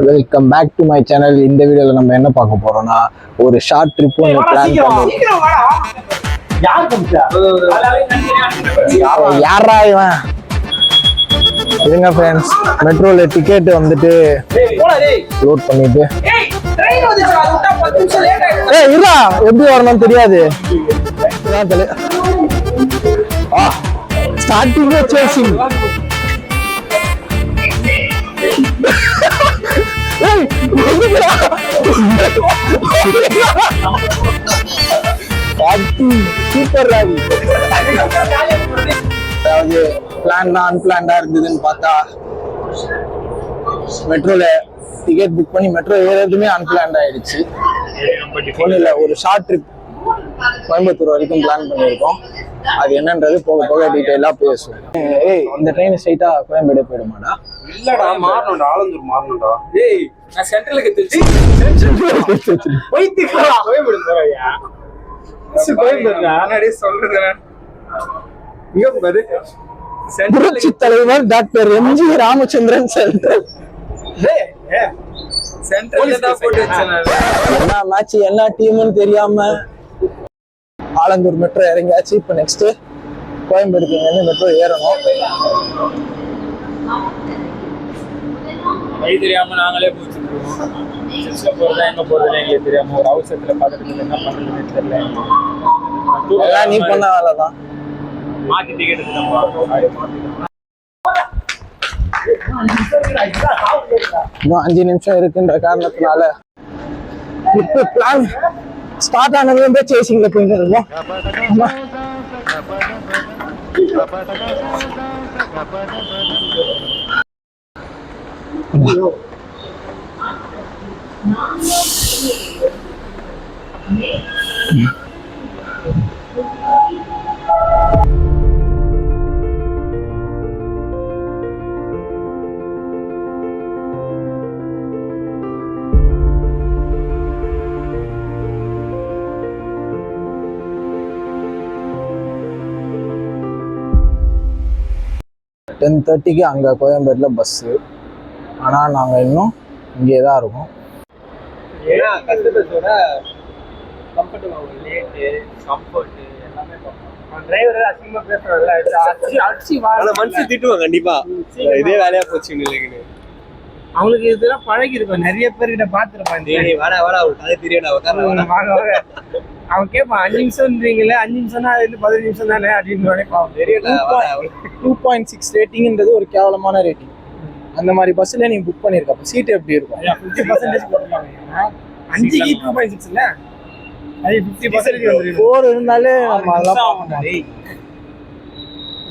Welcome back to my channel. இந்த வீடியோல நம்ம என்ன பார்க்க போறோம்னா ஒரு ஷார்ட் ட்ரிப் ஒன்று பிளான் பண்ணி. யாரா இவன்? இருங்க ஃப்ரெண்ட்ஸ், மெட்ரோல டிக்கெட் வந்துட்டு லோட் பண்ணிட்டு இருடா, எப்படி வரணும்னு தெரியாது. ஸ்டார்டிங்ல சேசிங் சூப்பர் ராவி. அதாவது பிளான் அன்பிளான்டா இருந்ததுன்னு பார்த்தா மெட்ரோல டிக்கெட் புக் பண்ணி மெட்ரோ ஏறதுமே அன்பிளான்ட் ஆயிடுச்சு. ஒன்றும் இல்லை, ஒரு ஷார்ட் ட்ரிப் கோயம்புத்தூர் வரைக்கும் பிளான் பண்ணியிருக்கோம். அது என்னன்றது போக போக டீட்டெயிலா பேசுவோம். ஏய், இந்த ட்ரெயின் ஸ்ட்ரைட்டா கோயம்பேடு போயிடுமாடா? இல்லடா, மாறணும்டா, ஆலந்தூர் மாறணும்டா. ஏய், நான் சென்ட்ரலுக்கு திருச்சி போய்த்திக்கலாம். கோயம்பேடு போறயா? கோயம்பேடுடா, நானே சொல்றேன். இங்க பாரு, புரட்சி தலைவர் doctor MG Ramachandran central. Central தான் போட்டு வச்சேன். என்ன மேட்ச் என்ன டீம்னு தெரியாம ஆலந்தூர் மெட்ரோ இறங்கியாச்சு. இப்போ நெக்ஸ்ட் கோயம்பேடுக்கு இருந்து மெட்ரோ ஏறணும். வழி தெரியாம நாங்களே போச்சுருக்கோம். போறதா எங்க போறதுன்னு எங்களுக்கு தெரியாம ஒரு அவசரத்துல பார்த்துட்டு என்ன பண்றதுன்னு தெரியல. எல்லாம் நீ பண்ண வேலைதான். மாத்தி டிக்கெட் இன்னும் 5 நிமிஷம் இருக்குன்ற காரணத்தினால இப்ப பிளான் ஸ்டார்ட் ஆனதுல சேசிங்ல போயிட்டு இருக்கோம். டென் 10:30 அங்கே கோயம்பேடுல பஸ்ஸு. ஆனால் நாங்கள் இன்னும் இங்கே தான் இருக்கோம். திட்டுவாங்க கண்டிப்பா, இதே வேலையா போச்சு. அவங்களுக்கு இதெல்லாம் பழகி இருக்கும். நிறைய பேர்கிட்ட பாத்துருப்பான். கதை தெரியும். அவன் கேட்பான், 5 நிமிஷம்ன்றீங்களே, 5 நிமிஷம்னா 15 நிமிஷம் தானே அப்படின்னு நினைப்பான். 2.6 ரேட்டிங்ன்றது ஒரு கேவலமான ரேட்டிங். அந்த மாதிரி பஸ்ல நீங்க புக் பண்ணிருக்க, அப்ப சீட் எப்படி இருக்கும்? 50% போட்டுருக்காங்க. 5க்கு 2.6 இல்ல, அது 50% 4 இருந்தாலே நம்ம அதெல்லாம் பார்க்க மாட்டோம்.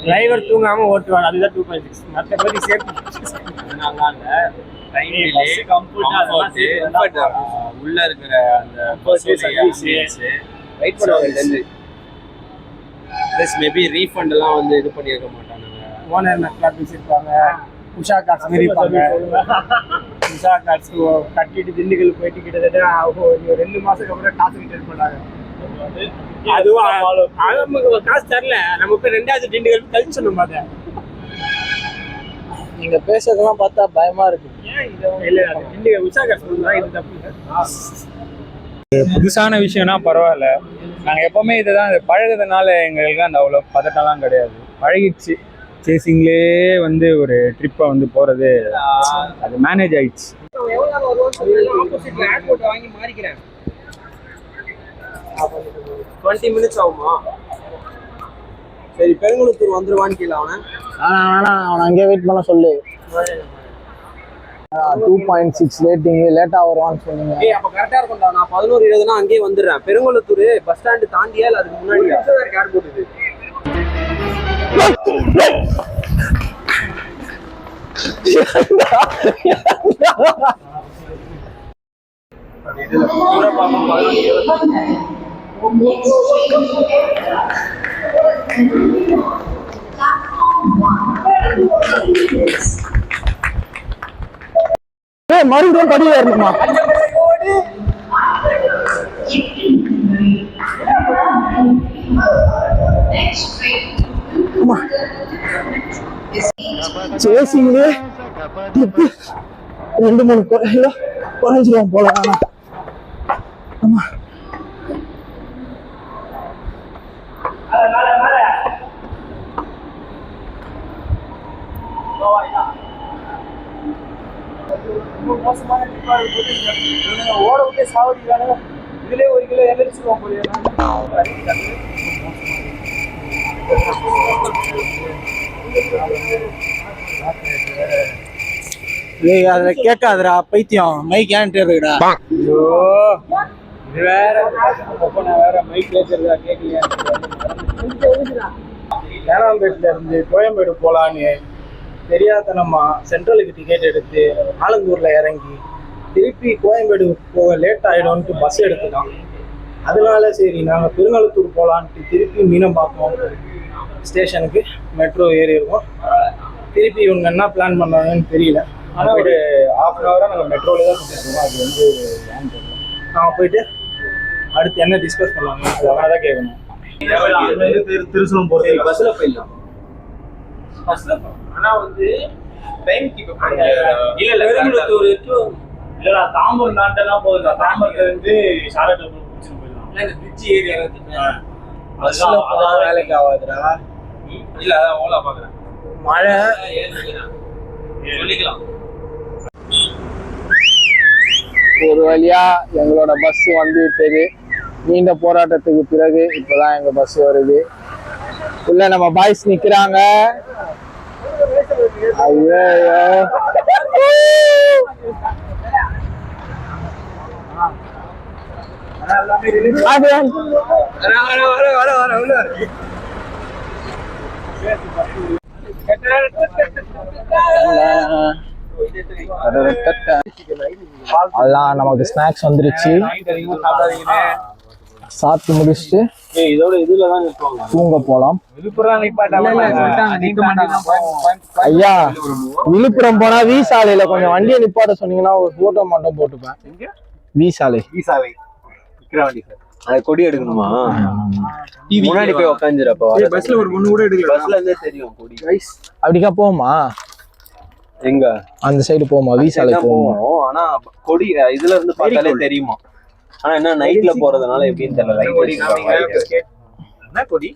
டிரைவர் தூங்காம ஓட்டுவாங்க, அதுதான் 2.6. மற்றபடி சேஃப்டி உள்ள இருக்கிற மேபி ரீஃபண்ட் எல்லாம் வந்து இது பண்ணிருக்க மாட்டாங்க. ஓனர் நல்லா பேசியிருப்பாங்க. உஷா கார்ட்ஸ் மாரி இருப்பாங்க. உஷா கார்ட்ஸ் கட்டிட்டு திண்டுக்கல் போயிட்டு கிட்டத்தட்ட 2 மாசத்துக்கு அப்புறம் காசு ரிட்டர்ன் பண்ணாங்க. அதுவும் காசு தரல, நமக்கு 2வது திண்டுக்கல் கழிச்சு சொன்ன பார்த்தேன். நீங்க பேசுறதெல்லாம் பார்த்தா பயமா இருக்கு. புதுசான விஷயம்னா பரவாயில்ல. நாங்கள் எப்பவுமே இதுதான் பழகுறதுனால எங்களுக்கு அந்த அவ்வளோ பதட்டம்லாம் கிடையாது. பழகிடுச்சு. சேசிங்லேயே வந்து ஒரு ட்ரிப்பை வந்து போகிறது அது மேனேஜ் ஆயிடுச்சு. 20 minutes ஆகுமா? சரி, பெருங்குளத்தூர் வந்துருவான்னு கீழே அவனை அங்கேயே வெயிட் பண்ண சொல்லு. 2.6 ரேட்டிங், லேட்டா வருவான்னு சொன்னீங்க. அப்ப கரெக்டா இருக்கும்டா. நான் 11:20 அங்கேயே வந்துடுறேன். பெருங்குளத்தூர் பஸ் ஸ்டாண்டு தாண்டியா இல்ல அதுக்கு முன்னாடி கேர் போட்டுது. மறுபடியும் படி வரணுமா? சேசிங்லே 2-3 கிலோ குறைஞ்சிருவோம் போல. ஆனா ஆமா மோசமான ட்ரிப்பா இருக்கும். ஓட விட்டு சாவடிக்கிறாங்க. இதுலயே 1 கிலோ எதிர்ச்சிருவோம் போலியா. ஏய் அதுல கேட்காதுடா பைத்தியம், மைக் ஏன்ட்டு இருக்குடா. ஐயோ இது வேற அப்ப நான் வேற மைக் கேட்கறதா கேட்கலையா? ஏனாம்பேட்டில இருந்து கோயம்பேடு போலான்னு தெரியாதனமா சென்ட்ரலுக்கு டிக்கெட் எடுத்து ஆலந்தூர்ல இறங்கி திருப்பி கோயம்பேடு போக லேட் ஆயிடும்ட்டு பஸ் எடுத்துட்டோம். அதனால சரி நாங்கள் பெருங்கலத்தூர் போகலான்ட்டு திருப்பி மீனம்பாக்கம் ஸ்டேஷனுக்கு மெட்ரோ ஏறி இருக்கோம். திருப்பி இவங்க என்ன பிளான் பண்ணுறாங்கன்னு தெரியல. ஆனால் ஒரு ½ நாங்கள் மெட்ரோவில் தான் சுற்றிருக்கோம். அது வந்து நாங்கள் போயிட்டு அடுத்து என்ன டிஸ்கஸ் பண்ணுவாங்க அதெல்லாம் தான் கேட்கணும். திருச்சூரம் போகிறது பஸ்ல போயிடலாம். பஸ்ல ஆனால் வந்து டைம் கீப் இல்ல பெருங்குளத்தூர் இல்லடா தாம்பரம் தாண்டெல்லாம் போகுது. தாம்பரத்துல இருந்து சாரட்டை பிடிச்சிட்டு போயிடலாம். இந்த பிரிட்ஜ் ஏரியா பஸ்ல போனா வேலைக்கு ஆகாதுடா. இல்ல அதான் ஓலா பாக்குறேன். மழை சொல்லிக்கலாம். ஒரு வழியா எங்களோட பஸ் வந்து விட்டது. நீண்ட போராட்டத்துக்கு பிறகு இப்பதான் எங்க பஸ் வருது. உள்ள நம்ம பாய்ஸ் நிக்கிறாங்க. ஐயோ அதெல்லாம் நமக்கு ஸ்நாக்ஸ் வந்துருச்சு. சாப்பிட்டு முடிச்சுட்டு இதோட இதுல தான் நிற்பாங்க. தூங்க போலாம். விழுப்புரம் ஐயா விழுப்புரம் போனா வி சாலையில கொஞ்சம் வண்டியை நிப்பாட்ட சொன்னீங்கன்னா ஒரு போட்டோ மட்டும் போட்டுப்பேன். வி சாலை அது கொடி எடுக்கணுமா? முன்னாடி போய் உட்காந்துருப்பா. பஸ்ல ஒரு ஒண்ணு கூட எடுக்கல. பஸ்ல இருந்தே தெரியும் கொடி. அப்படிக்கா போமா? எங்க அந்த சைடு போமா? வி சாலை போமா? ஆனா கொடி இதுல இருந்து பார்த்தாலே தெரியுமா? ஆனா என்ன நைட்ல போறதுனால எப்படின்னு தெரியல. லைட் கொடி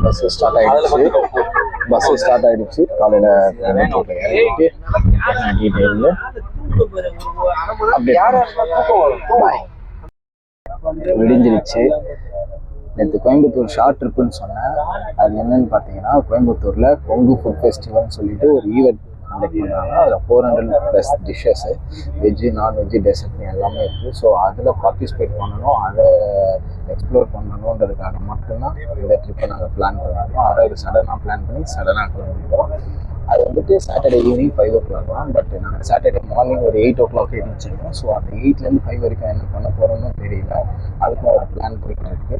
பஸ் ஸ்டார்ட் ஆயிடுச்சு. பஸ் ஸ்டார்ட் ஆயிடுச்சு. காலையில டீடைல் விடிஞ்சிருச்சு. நேற்று கோயம்புத்தூர் ஷார்ட் ட்ரிப்புன்னு சொன்னேன். அது என்னன்னு பார்த்தீங்கன்னா கோயம்புத்தூர்ல கொங்கு ஃபுட் ஃபெஸ்டிவல்னு சொல்லிட்டு ஒரு ஈவெண்ட் கண்டக்ட் பண்ணுறாங்க. அதில் 400+ டிஷ்ஷஸ்ஸு வெஜ்ஜு நான்வெஜ்ஜு டெசர்ட்னு எல்லாமே இருக்குது. ஸோ அதில் பார்ட்டிசிபேட் பண்ணணும், அதை எக்ஸ்ப்ளோர் பண்ணணுன்றதுக்காக மட்டும்தான் இந்த ட்ரிப்பை நாங்கள் பிளான் பண்ணியிருக்கோம். அதாவது சடனாக பிளான் பண்ணி சடனாக கிளம்பிட்டோம். அது வந்துட்டு சாட்டர்டே ஈவினிங் 5 o'clock தான். பட் நாங்கள் சாட்டர்டே மார்னிங் ஒரு 8 o'clock இருந்துச்சிருக்கோம். ஸோ அந்த 8லேருந்து 5 வரைக்கும் என்ன பண்ண போகிறோம்னு தெரியல. அதுக்கும் ஒரு பிளான் போயிட்டு இருக்கு.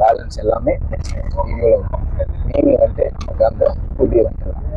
பேலன்ஸ் எல்லாமே நெக்ஸ்ட் வீடியோவில் நீங்கள் வந்துட்டு நமக்கு அந்த வீடியோ வந்துடலாம்.